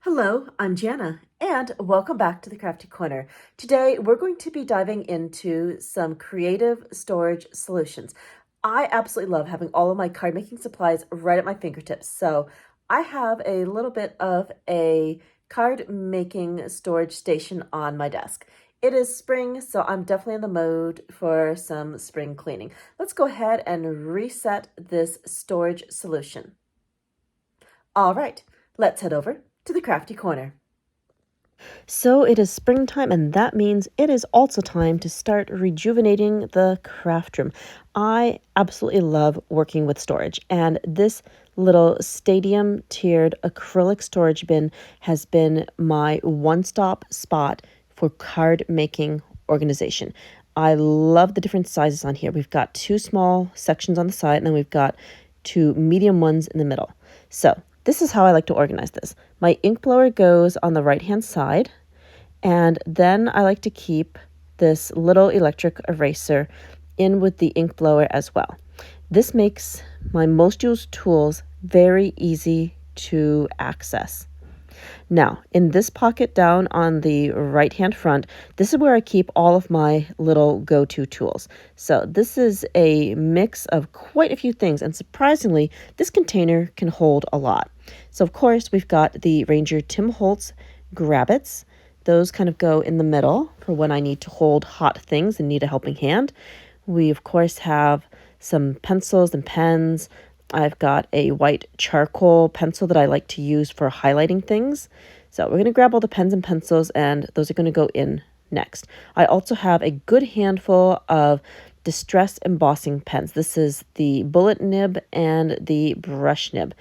Hello, I'm Janna, and welcome back to the Crafty Corner. Today, we're going to be diving into some creative storage solutions. I absolutely love having all of my card making supplies right at my fingertips. So, I have a little bit of a card making storage station on my desk. It is spring, so I'm definitely in the mode for some spring cleaning. Let's go ahead and reset this storage solution. All right, let's head over to the Crafty Corner. So it is springtime, and that means it is also time to start rejuvenating the craft room. I absolutely love working with storage, and this little stadium tiered acrylic storage bin has been my one-stop spot for card making organization. I love the different sizes on here. We've got two small sections on the side, and then we've got two medium ones in the middle. So this is how I like to organize this. My ink blower goes on the right-hand side, and then I like to keep this little electric eraser in with the ink blower as well. This makes my most used tools very easy to access. Now, in this pocket down on the right-hand front, this is where I keep all of my little go-to tools. So this is a mix of quite a few things, and surprisingly, this container can hold a lot. So of course, we've got the Ranger Tim Holtz Grabbits. Those kind of go in the middle for when I need to hold hot things and need a helping hand. We, of course, have some pencils and pens. I've got a white charcoal pencil that I like to use for highlighting things. So we're going to grab all the pens and pencils, and those are going to go in next. I also have a good handful of distress embossing pens. This is the bullet nib and the brush nib.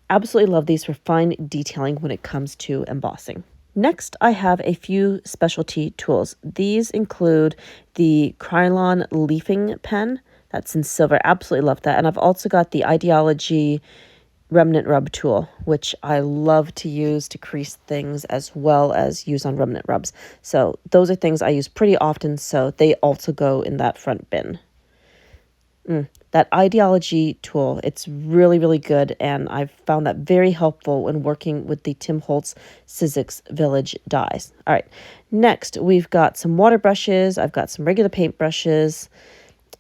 Absolutely love these for fine detailing when it comes to embossing. Next, I have a few specialty tools. These include the Krylon leafing pen. That's in silver. Absolutely love that. And I've also got the Ideology remnant rub tool, which I love to use to crease things as well as use on remnant rubs. So those are things I use pretty often, so they also go in that front bin. That Ideology tool, it's really, really good, and I've found that very helpful when working with the Tim Holtz Sizzix Village dies. All right, next we've got some water brushes, I've got some regular paint brushes,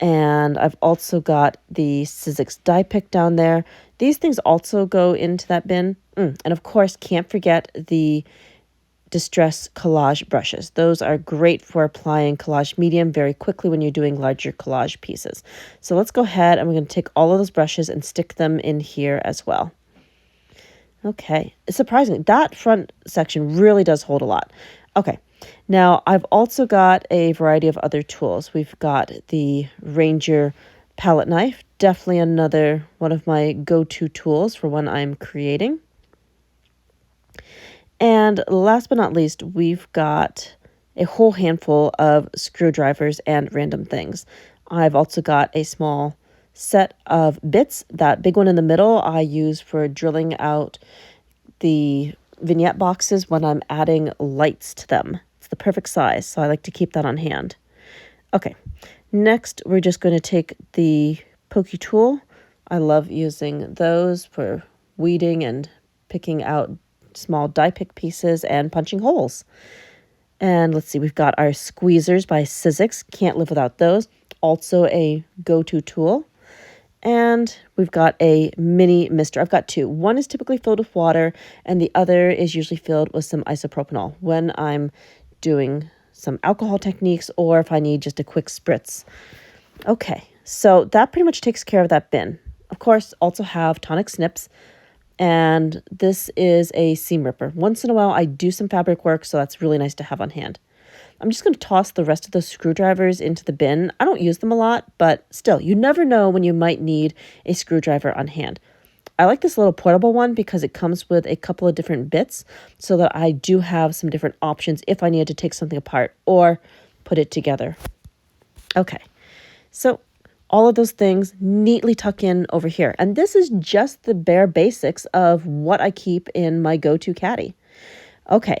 and I've also got the Sizzix die pick down there. These things also go into that bin. And of course, can't forget the Distress collage brushes. Those are great for applying collage medium very quickly when you're doing larger collage pieces. So let's go ahead and we're going to take all of those brushes and stick them in here as well. Okay, surprisingly, that front section really does hold a lot. Okay, now I've also got a variety of other tools. We've got the Ranger palette knife, definitely another one of my go-to tools for when I'm creating. And last but not least, we've got a whole handful of screwdrivers and random things. I've also got a small set of bits. That big one in the middle I use for drilling out the vignette boxes when I'm adding lights to them. It's the perfect size, so I like to keep that on hand. Okay, next we're just going to take the pokey tool. I love using those for weeding and picking out small die pick pieces and punching holes. And let's see, we've got our squeezers by Sizzix. Can't live without those. Also a go-to tool. And we've got a mini mister. I've got two. One is typically filled with water, and the other is usually filled with some isopropanol when I'm doing some alcohol techniques or if I need just a quick spritz. Okay, so that pretty much takes care of that bin. Of course, also have tonic snips. And this is a seam ripper. Once in a while, I do some fabric work, so that's really nice to have on hand. I'm just going to toss the rest of those screwdrivers into the bin. I don't use them a lot, but still, you never know when you might need a screwdriver on hand. I like this little portable one because it comes with a couple of different bits so that I do have some different options if I needed to take something apart or put it together. Okay, so all of those things neatly tuck in over here. And this is just the bare basics of what I keep in my go-to caddy. Okay,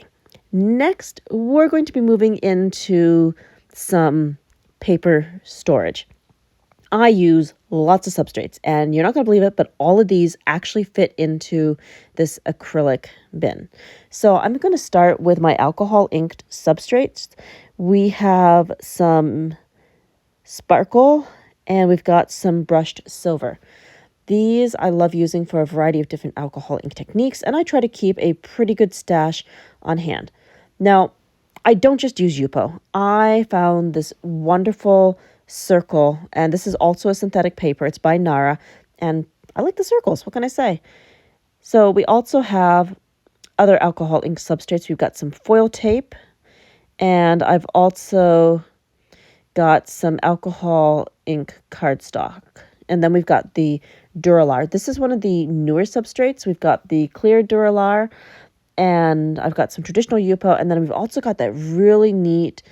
next we're going to be moving into some paper storage. I use lots of substrates, and you're not going to believe it, but all of these actually fit into this acrylic bin. So I'm going to start with my alcohol inked substrates. We have some sparkle, and we've got some brushed silver. These I love using for a variety of different alcohol ink techniques, and I try to keep a pretty good stash on hand. Now, I don't just use Yupo. I found this wonderful circle, and this is also a synthetic paper. It's by Nara, and I like the circles. What can I say? So we also have other alcohol ink substrates. We've got some foil tape, and I've also got some alcohol ink cardstock. And then we've got the Duralar. This is one of the newer substrates. We've got the clear Duralar, and I've got some traditional Yupo, and then we've also got that really neat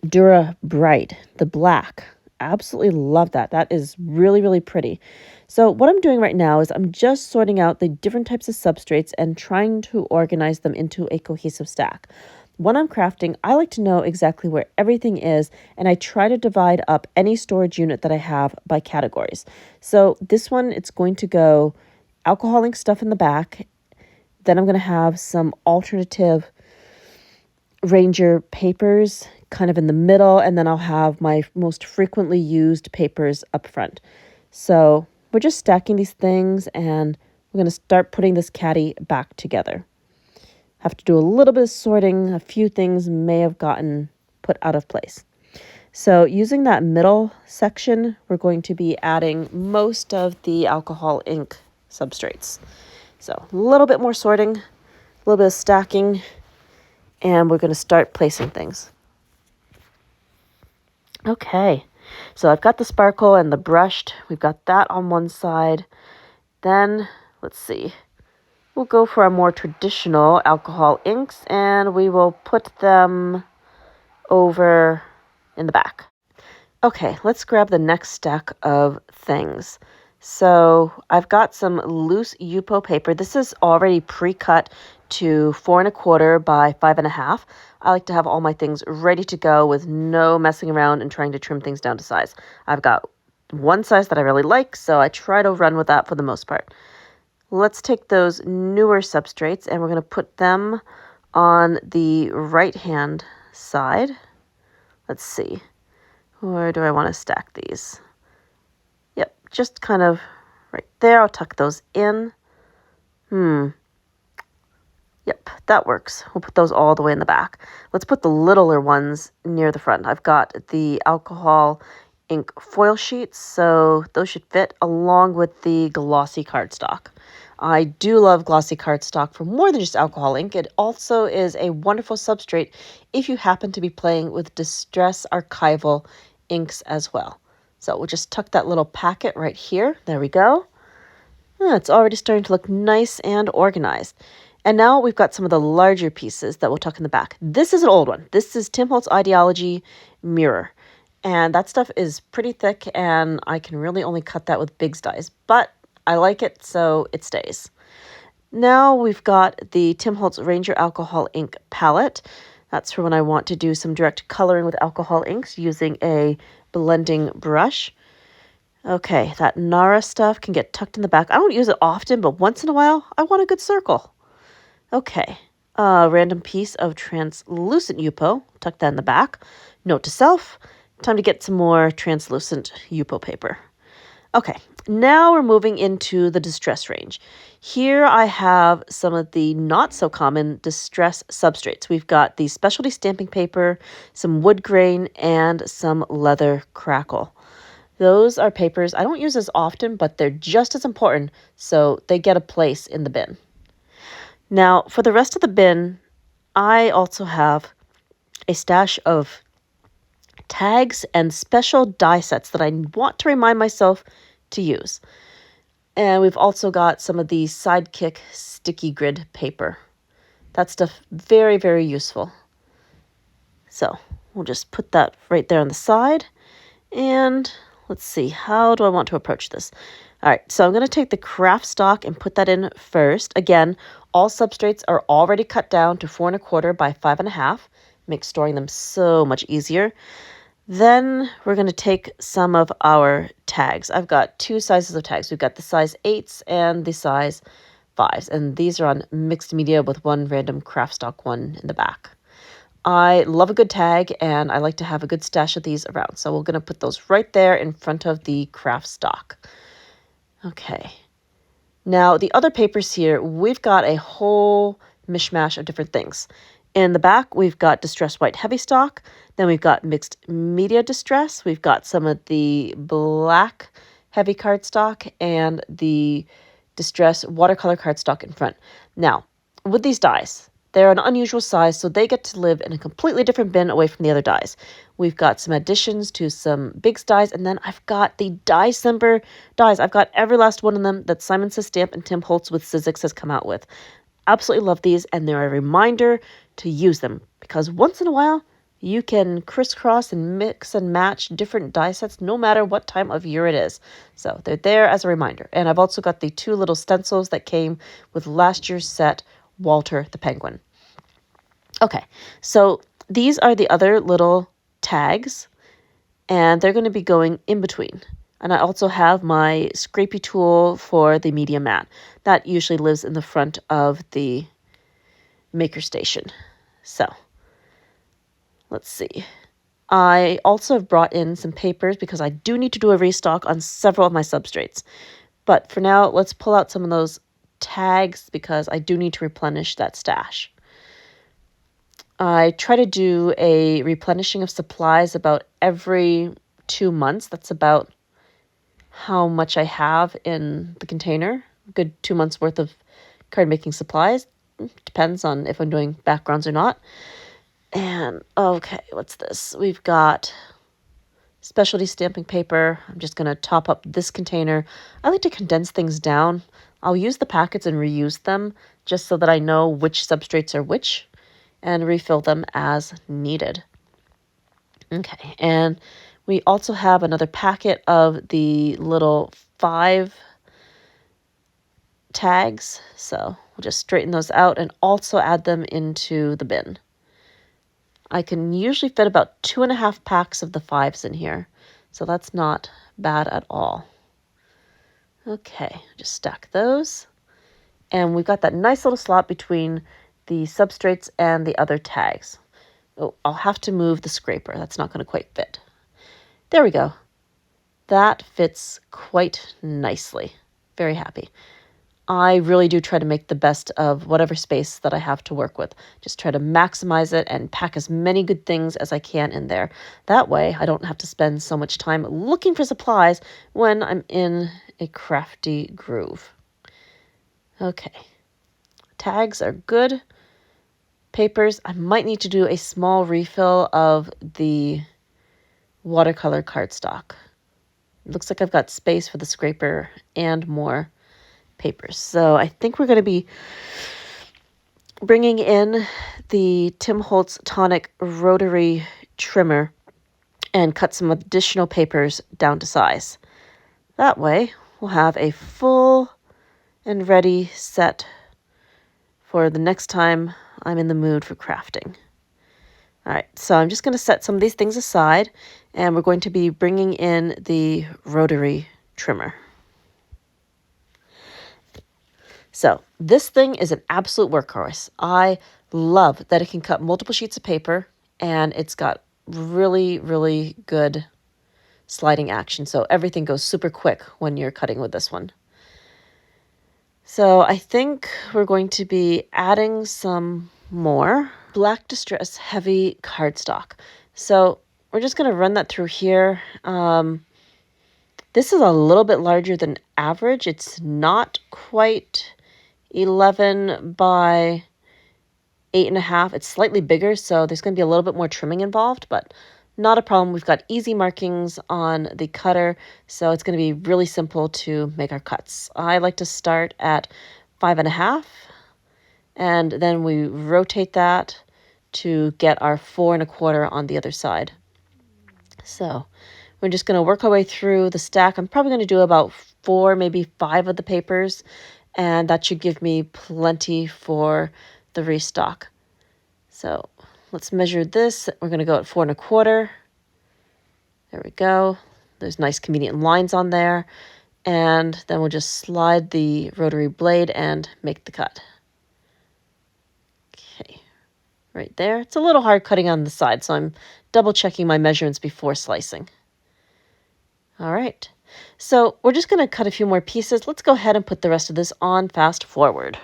Dura Bright, the black. Absolutely love that. That is really, really pretty. So what I'm doing right now is I'm just sorting out the different types of substrates and trying to organize them into a cohesive stack. When I'm crafting, I like to know exactly where everything is, and I try to divide up any storage unit that I have by categories. So this one, it's going to go alcohol ink stuff in the back. Then I'm going to have some alternative Ranger papers kind of in the middle, and then I'll have my most frequently used papers up front. So we're just stacking these things, and we're going to start putting this caddy back together. Have to do a little bit of sorting. A few things may have gotten put out of place. So using that middle section, we're going to be adding most of the alcohol ink substrates. So a little bit more sorting, a little bit of stacking, and we're going to start placing things. Okay, so I've got the sparkle and the brushed. We've got that on one side. Then, let's see, we'll go for our more traditional alcohol inks, and we will put them over in the back. Okay, let's grab the next stack of things. So I've got some loose Yupo paper. This is already pre-cut to 4 1/4 by 5 1/2. I like to have all my things ready to go with no messing around and trying to trim things down to size. I've got one size that I really like, so I try to run with that for the most part. Let's take those newer substrates, and we're going to put them on the right-hand side. Let's see. Where do I want to stack these? Yep, just kind of right there. I'll tuck those in. Yep, that works. We'll put those all the way in the back. Let's put the littler ones near the front. I've got the alcohol ink foil sheets, so those should fit along with the glossy cardstock. I do love glossy cardstock for more than just alcohol ink. It also is a wonderful substrate if you happen to be playing with distress archival inks as well. So we'll just tuck that little packet right here. There we go. It's already starting to look nice and organized. And now we've got some of the larger pieces that we'll tuck in the back. This is an old one. This is Tim Holtz Ideology Mirror. And that stuff is pretty thick, and I can really only cut that with big dies. But I like it, so it stays. Now we've got the Tim Holtz Ranger Alcohol Ink palette. That's for when I want to do some direct coloring with alcohol inks using a blending brush. Okay, that Nara stuff can get tucked in the back. I don't use it often, but once in a while, I want a good circle. Okay, a random piece of translucent Yupo. Tuck that in the back. Note to self, time to get some more translucent Yupo paper. Okay, now we're moving into the distress range. Here I have some of the not so common distress substrates. We've got the specialty stamping paper, some wood grain, and some leather crackle. Those are papers I don't use as often, but they're just as important, so they get a place in the bin. Now, for the rest of the bin, I also have a stash of tags and special die sets that I want to remind myself to use. And we've also got some of the Sidekick sticky grid paper. That stuff, very, very useful. So we'll just put that right there on the side. And let's see, how do I want to approach this? All right, so I'm going to take the craft stock and put that in first. Again, all substrates are already cut down to 4 1/4 by 5 1/2. Makes storing them so much easier. Then we're going to take some of our tags. I've got two sizes of tags. We've got the size 8s and the size 5s, and these are on mixed media with one random craft stock one in the back. I love a good tag, and I like to have a good stash of these around, so we're going to put those right there in front of the craft stock. Okay. Now, the other papers here, we've got a whole mishmash of different things. In the back, we've got distress white heavy stock. Then we've got mixed media distress. We've got some of the black heavy cardstock and the distress watercolor cardstock in front. Now, with these dies, they're an unusual size, so they get to live in a completely different bin away from the other dies. We've got some additions to some big dies, and then I've got the December dies. I've got every last one of them that Simon Says Stamp and Tim Holtz with Sizzix has come out with. Absolutely love these, and they're a reminder to use them, because once in a while, you can crisscross and mix and match different die sets no matter what time of year it is. So they're there as a reminder. And I've also got the two little stencils that came with last year's set, Walter the Penguin. Okay, so these are the other little tags, and they're going to be going in between. And I also have my scrapey tool for the media mat. That usually lives in the front of the maker station. So let's see. I also have brought in some papers because I do need to do a restock on several of my substrates. But for now, let's pull out some of those tags because I do need to replenish that stash. I try to do a replenishing of supplies about every 2 months. That's about how much I have in the container. A good 2 months worth of card making supplies. Depends on if I'm doing backgrounds or not. And okay, what's this? We've got specialty stamping paper. I'm just going to top up this container. I like to condense things down. I'll use the packets and reuse them just so that I know which substrates are which and refill them as needed. Okay, and we also have another packet of the little 5 tags, so we'll just straighten those out and also add them into the bin. I can usually fit about 2.5 packs of the 5s in here, so that's not bad at all. Okay, just stack those. And we've got that nice little slot between the substrates and the other tags. Oh, I'll have to move the scraper. That's not going to quite fit. There we go. That fits quite nicely. Very happy. I really do try to make the best of whatever space that I have to work with. Just try to maximize it and pack as many good things as I can in there. That way, I don't have to spend so much time looking for supplies when I'm in a crafty groove. Okay. Tags are good. Papers, I might need to do a small refill of the watercolor cardstock. It looks like I've got space for the scraper and more papers. So I think we're going to be bringing in the Tim Holtz Tonic rotary trimmer and cut some additional papers down to size. That way, we'll have a full and ready set for the next time I'm in the mood for crafting. All right, so I'm just going to set some of these things aside, and we're going to be bringing in the rotary trimmer. So this thing is an absolute workhorse. I love that it can cut multiple sheets of paper, and it's got really, really good sliding action. So everything goes super quick when you're cutting with this one. So I think we're going to be adding some more black distress heavy cardstock. So we're just going to run that through here. This is a little bit larger than average. It's not quite 11 by 8.5. It's slightly bigger, so there's going to be a little bit more trimming involved, but not a problem. We've got easy markings on the cutter, so it's going to be really simple to make our cuts. I like to start at 5.5, and then we rotate that to get our 4.25 on the other side. So we're just going to work our way through the stack. I'm probably going to do about 4, maybe 5 of the papers, and that should give me plenty for the restock. So let's measure this. We're going to go at 4.25. There we go. There's nice convenient lines on there. And then we'll just slide the rotary blade and make the cut. Okay, right there. It's a little hard cutting on the side, so I'm double checking my measurements before slicing. All right, so we're just going to cut a few more pieces. Let's go ahead and put the rest of this on fast forward.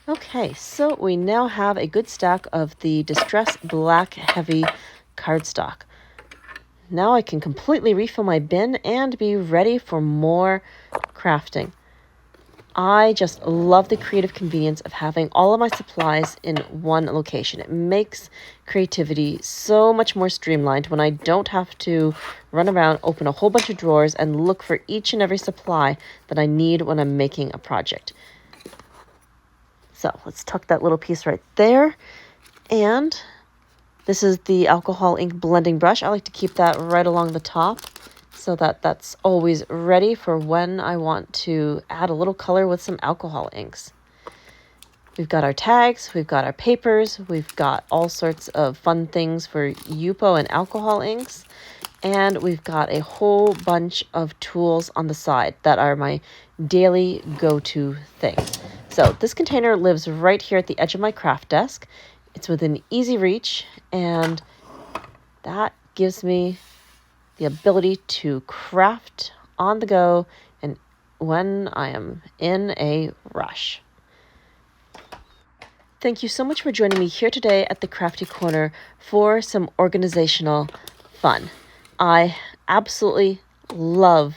Okay, so we now have a good stack of the Distress Black Heavy cardstock. Now I can completely refill my bin and be ready for more crafting. I just love the creative convenience of having all of my supplies in one location. It makes creativity so much more streamlined when I don't have to run around, open a whole bunch of drawers, and look for each and every supply that I need when I'm making a project. So let's tuck that little piece right there. And this is the alcohol ink blending brush. I like to keep that right along the top so that that's always ready for when I want to add a little color with some alcohol inks. We've got our tags, we've got our papers, we've got all sorts of fun things for Yupo and alcohol inks, and we've got a whole bunch of tools on the side that are my daily go-to things. So this container lives right here at the edge of my craft desk. It's within easy reach, and that gives me the ability to craft on the go and when I am in a rush. Thank you so much for joining me here today at the Crafty Corner for some organizational fun. I absolutely love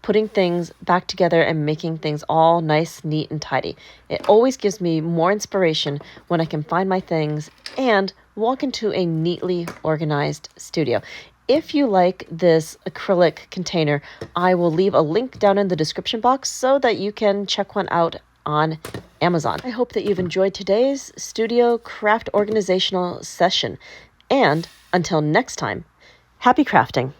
putting things back together and making things all nice, neat, and tidy. It always gives me more inspiration when I can find my things and walk into a neatly organized studio. If you like this acrylic container, I will leave a link down in the description box so that you can check one out on Amazon. I hope that you've enjoyed today's studio craft organizational session. And until next time, happy crafting.